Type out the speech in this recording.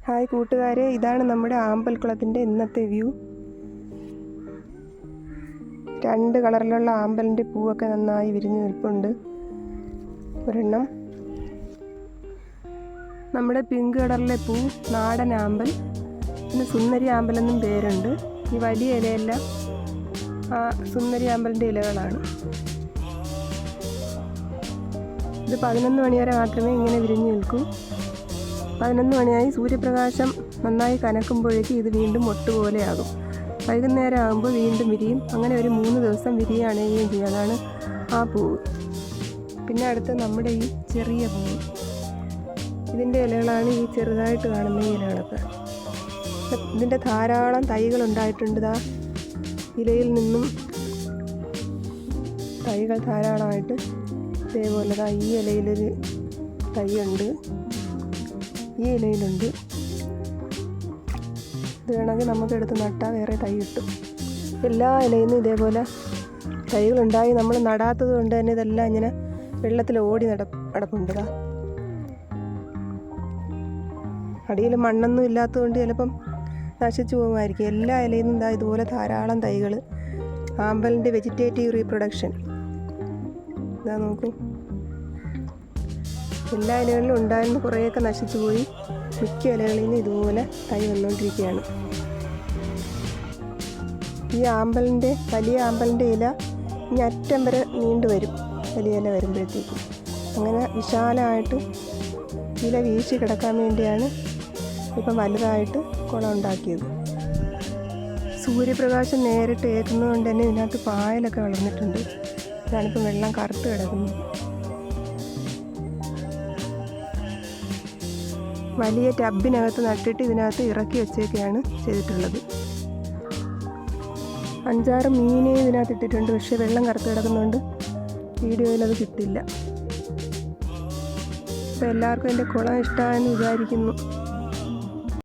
Hi കൂട്ടുകാരെ, ഇതാണ് നമ്മുടെ ആമ്പൽക്കുളത്തിൻ്റെ ഇന്നത്തെ വ്യൂ. 2 കളറിലുള്ള ആമ്പലിൻ്റെ പൂവൊക്കെ നന്നായി വിരിഞ്ഞ് നിൽപ്പുണ്ട്. ഒരെണ്ണം നമ്മുടെ പിങ്ക് കളറിലെ പൂ നാടൻ ആമ്പൽ, പിന്നെ സുന്ദരി ആമ്പലെന്നും പേരുണ്ട്. ഈ വലിയ ഇലയെല്ലാം സുന്ദരി ആമ്പലിൻ്റെ ഇലകളാണ്. ഇത് 11 മണി വരെ മാത്രമേ ഇങ്ങനെ വിരിഞ്ഞു നിൽക്കൂ. 11 മണിയായി സൂര്യപ്രകാശം നന്നായി കനക്കുമ്പോഴേക്കും ഇത് വീണ്ടും മൊട്ടുപോലെയാകും. വൈകുന്നേരം ആകുമ്പോൾ വീണ്ടും വിരിയും. അങ്ങനെ ഒരു 3 ദിവസം വിരിയുകയാണെങ്കിലും ചെയ്യും. അതാണ് ആ പൂവ്. പിന്നെ അടുത്ത് നമ്മുടെ ഈ ചെറിയ പൂവ്, ഇതിൻ്റെ ഇലകളാണ് ഈ ചെറുതായിട്ട് കാണുന്ന ഈ ഇലകളൊക്കെ. ഇതിൻ്റെ ധാരാളം തൈകൾ ഉണ്ടായിട്ടുണ്ട്. ഇലയിൽ നിന്നും തൈകൾ ധാരാളമായിട്ട് ഇതേപോലെ ഈ ഇലയിലൊരു തൈയുണ്ട്, ഈ ഇലയിലുണ്ട്. ഇത് വേണമെങ്കിൽ നമുക്കെടുത്ത് നട്ടാൽ വേറെ തൈ കിട്ടും. എല്ലാ ഇലയിൽ നിന്നും ഇതേപോലെ തൈകളുണ്ടായി. നമ്മൾ നടാത്തത് കൊണ്ട് തന്നെ ഇതെല്ലാം ഇങ്ങനെ വെള്ളത്തിൽ ഓടി നടപ്പുണ്ട്. അടിയിൽ മണ്ണൊന്നും ഇല്ലാത്തതുകൊണ്ട് ചിലപ്പം നശിച്ചു പോകുമായിരിക്കും. എല്ലാ ഇലയിൽ നിന്നും ഇതുപോലെ ധാരാളം തൈകൾ. ആമ്പലിൻ്റെ വെജിറ്റേറ്റീവ് റീപ്രൊഡക്ഷൻ നോക്കൂ. എല്ലാ ഇലകളിലും ഉണ്ടായിരുന്നു, കുറേയൊക്കെ നശിച്ചു പോയി. മിക്ക ഇലകളിൽ നിന്ന് ഇതുപോലെ തൈ വന്നുകൊണ്ടിരിക്കുകയാണ്. ഈ വലിയ ആമ്പലിൻ്റെ ഇല ഇനി അറ്റം വരെ നീണ്ടു വരും. വലിയ ഇല വരുമ്പോഴത്തേക്കും അങ്ങനെ വിശാലമായിട്ട് ഇല വീശി കിടക്കാൻ വേണ്ടിയാണ് ഇപ്പം വലുതായിട്ട് കുളം ഉണ്ടാക്കിയത്. സൂര്യപ്രകാശം നേരിട്ട് ഏൽക്കുന്നത് കൊണ്ട് തന്നെ ഇതിനകത്ത് പായലൊക്കെ വളർന്നിട്ടുണ്ട്. ഇതാണിപ്പം വെള്ളം കറുത്ത് കിടക്കുന്നത്. വലിയ ടബിനകത്ത് നട്ടിട്ട് ഇതിനകത്ത് ഇറക്കി വെച്ചൊക്കെയാണ് ചെയ്തിട്ടുള്ളത്. 5-6 മീനെ ഇതിനകത്ത് ഇട്ടിട്ടുണ്ട്. പക്ഷേ വെള്ളം കറുത്ത് കിടക്കുന്നതുകൊണ്ട് വീഡിയോയിൽ അത് കിട്ടില്ല. അപ്പോൾ എല്ലാവർക്കും എൻ്റെ കുളം ഇഷ്ടമായെന്ന് വിചാരിക്കുന്നു.